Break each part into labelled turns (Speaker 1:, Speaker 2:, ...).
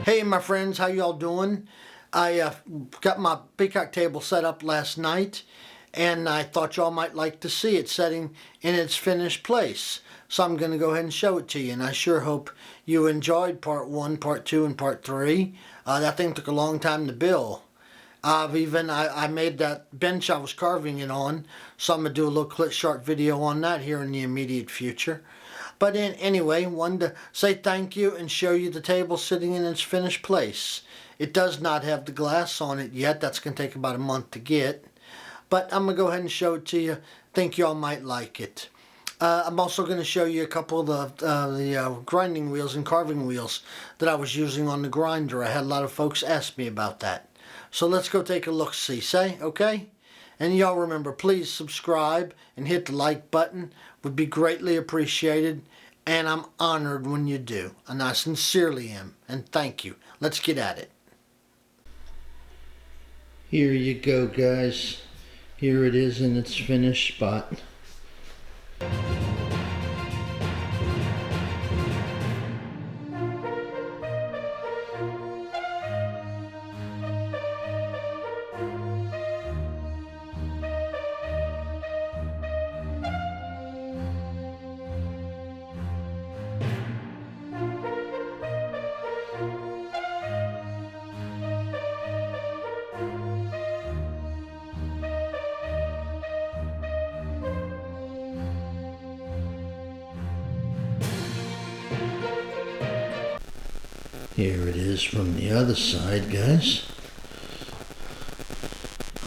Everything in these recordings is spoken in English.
Speaker 1: Hey my friends, how y'all doing? I got my peacock table set up last night and I thought y'all might like to see it setting in its finished place. So I'm going to go ahead and show it to you, and I sure hope you enjoyed part 1, part 2, and part 3. That thing took a long time to build. I made that bench I was carving it on, so I'm going to do a little short video on that here in the immediate future. But anyway, wanted to say thank you and show you the table sitting in its finished place. It does not have the glass on it yet. That's going to take about a month to get. But I'm going to go ahead and show it to you. Think y'all might like it. I'm also going to show you a couple of the grinding wheels and carving wheels that I was using on the grinder. I had a lot of folks ask me about that. So let's go take a look-see, say, okay? And y'all remember, please subscribe and hit the like button. Would be greatly appreciated. And I'm honored when you do. And I sincerely am. And thank you. Let's get at it. Here you go, guys. Here it is in its finished spot. Here it is from the other side, guys.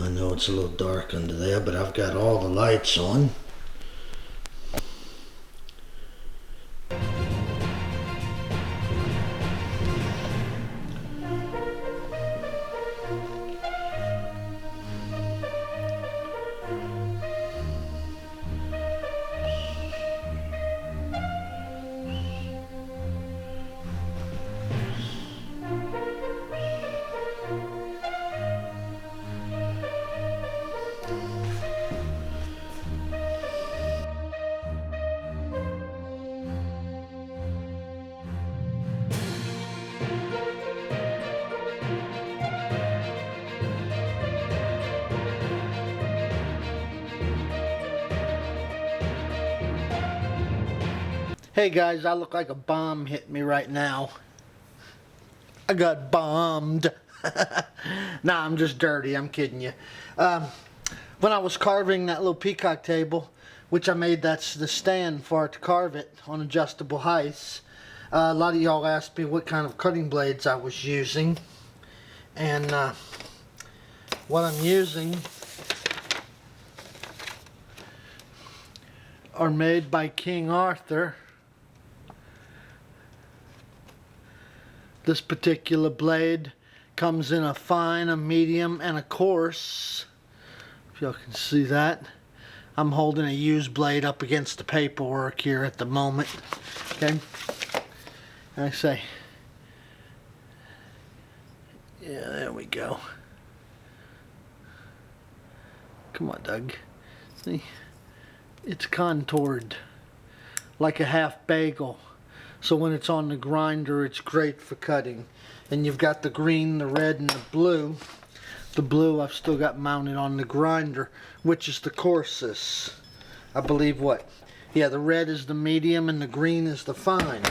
Speaker 1: I know it's a little dark under there, but I've got all the lights on. Hey guys, I look like a bomb hit me right now. I got bombed. Nah, I'm just dirty, I'm kidding you. When I was carving that little peacock table, which I made that's the stand for it to carve it on adjustable heights, a lot of y'all asked me what kind of cutting blades I was using. And what I'm using are made by King Arthur. This particular blade comes in a fine, a medium, and a coarse. If y'all can see that. I'm holding a used blade up against the paperwork here at the moment. Okay. And I say, yeah, there we go. Come on, Doug. See? It's contoured like a half bagel. So when it's on the grinder, it's great for cutting. And you've got the green, the red, and the blue. The blue I've still got mounted on the grinder, which is the coarsest. I believe what? Yeah, the red is the medium and the green is the fine.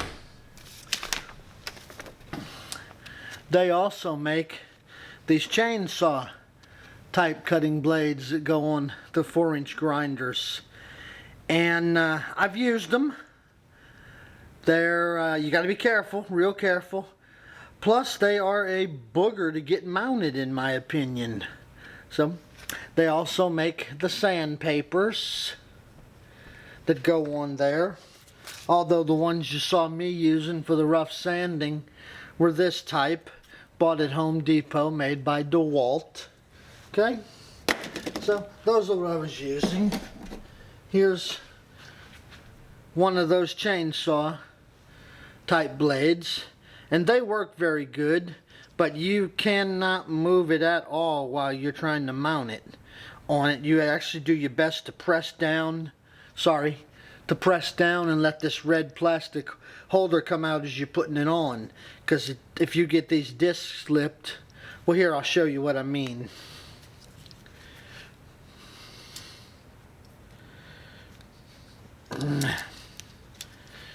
Speaker 1: They also make these chainsaw type cutting blades that go on the 4-inch grinders. And I've used them. They're, you got to be careful, real careful. Plus, they are a booger to get mounted, in my opinion. So, they also make the sandpapers that go on there. Although the ones you saw me using for the rough sanding were this type, bought at Home Depot, made by DeWalt. Okay, so those are what I was using. Here's one of those chainsaw type blades, and they work very good, but you cannot move it at all while you're trying to mount it on it. You actually do your best to press down, to press down and let this red plastic holder come out as you're putting it on, because if you get these discs slipped, well, here, I'll show you what I mean.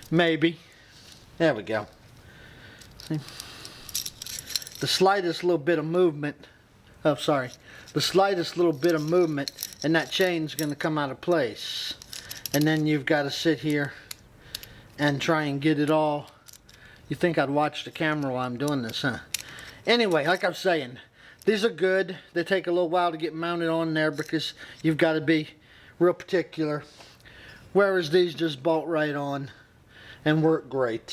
Speaker 1: Maybe. There we go. See? The slightest little bit of movement, the slightest little bit of movement and that chain's going to come out of place. And then you've got to sit here and try and get it all. You think I'd watch the camera while I'm doing this, huh? Anyway, like I'm saying, these are good. They take a little while to get mounted on there because you've got to be real particular. Whereas these just bolt right on and work great.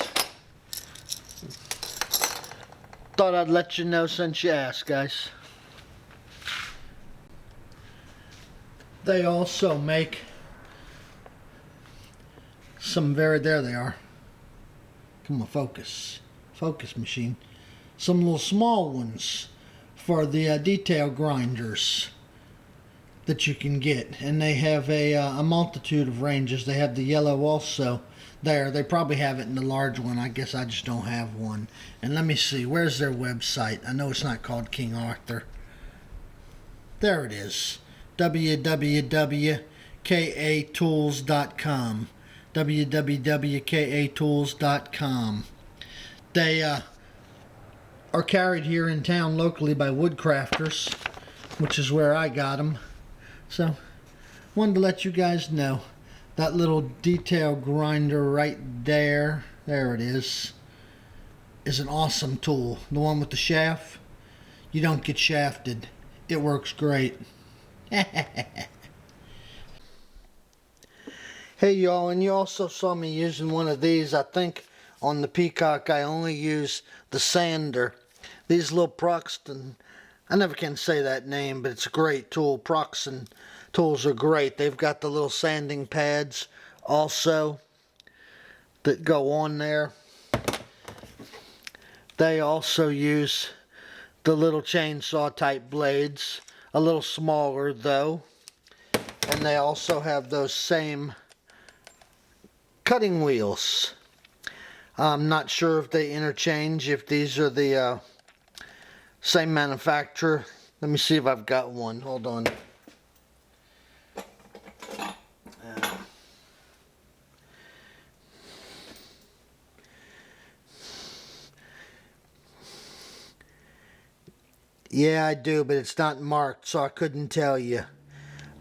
Speaker 1: Thought I'd let you know since you asked, guys. They also make some there they are. Come on, focus machine. Some little small ones for the detail grinders that you can get, and they have a multitude of ranges. They have the yellow also there. They probably have it in the large one. I guess I just don't have one. And let me see, where's their website? I know it's not called King Arthur. There it is, www.katools.com. www.katools.com. They are carried here in town locally by woodcrafters, which is where I got them. So, wanted to let you guys know that little detail grinder right there, there it is an awesome tool. The one with the shaft, you don't get shafted. It works great. Hey y'all, and you also saw me using one of these. I think on the Peacock I only use the sander. These little Proxxon, I never can say that name, but it's a great tool. Proxxon tools are great. They've got the little sanding pads also that go on there. They also use the little chainsaw type blades, a little smaller though. And they also have those same cutting wheels. I'm not sure if they interchange, if these are the same manufacturer. Let me see if I've got one. Hold on. Yeah, I do, but it's not marked, so I couldn't tell you.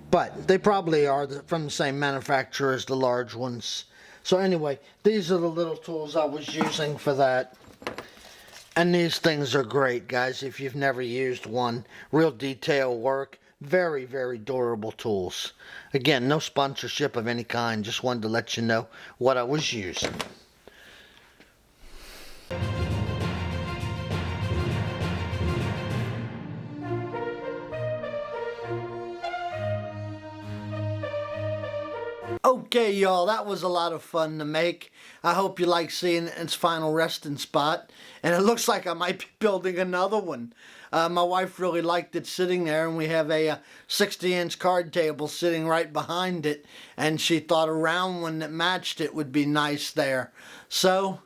Speaker 1: But they probably are from the same manufacturer as the large ones. So anyway, these are the little tools I was using for that. And these things are great, guys, if you've never used one. Real detail work. Very, very durable tools. Again, no sponsorship of any kind. Just wanted to let you know what I was using. Okay, y'all, that was a lot of fun to make. I hope you like seeing its final resting spot. And it looks like I might be building another one. My wife really liked it sitting there, and we have a 60-inch card table sitting right behind it. And she thought a round one that matched it would be nice there. So,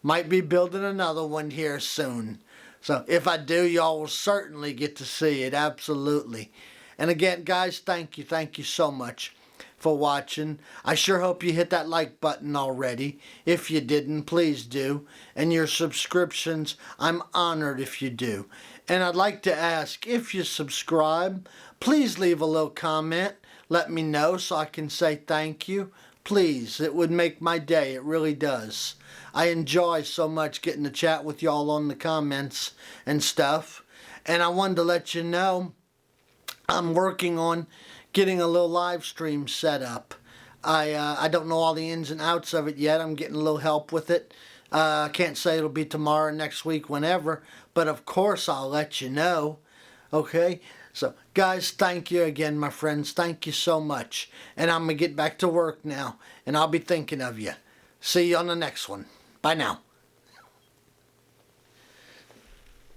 Speaker 1: might be building another one here soon. So, if I do, y'all will certainly get to see it, absolutely. And again, guys, thank you so much for watching. I sure hope you hit that like button already. If you didn't, please do. And your subscriptions, I'm honored if you do. And I'd like to ask, if you subscribe, please leave a little comment. Let me know so I can say thank you. Please, it would make my day. It really does. I enjoy so much getting to chat with y'all on the comments and stuff. And I wanted to let you know I'm working on getting a little live stream set up. I don't know all the ins and outs of it yet. I'm getting a little help with it. I can't say it'll be tomorrow, next week, whenever, but of course I'll let you know. Okay? So, guys, thank you again, my friends. Thank you so much. And I'm going to get back to work now, and I'll be thinking of you. See you on the next one. Bye now.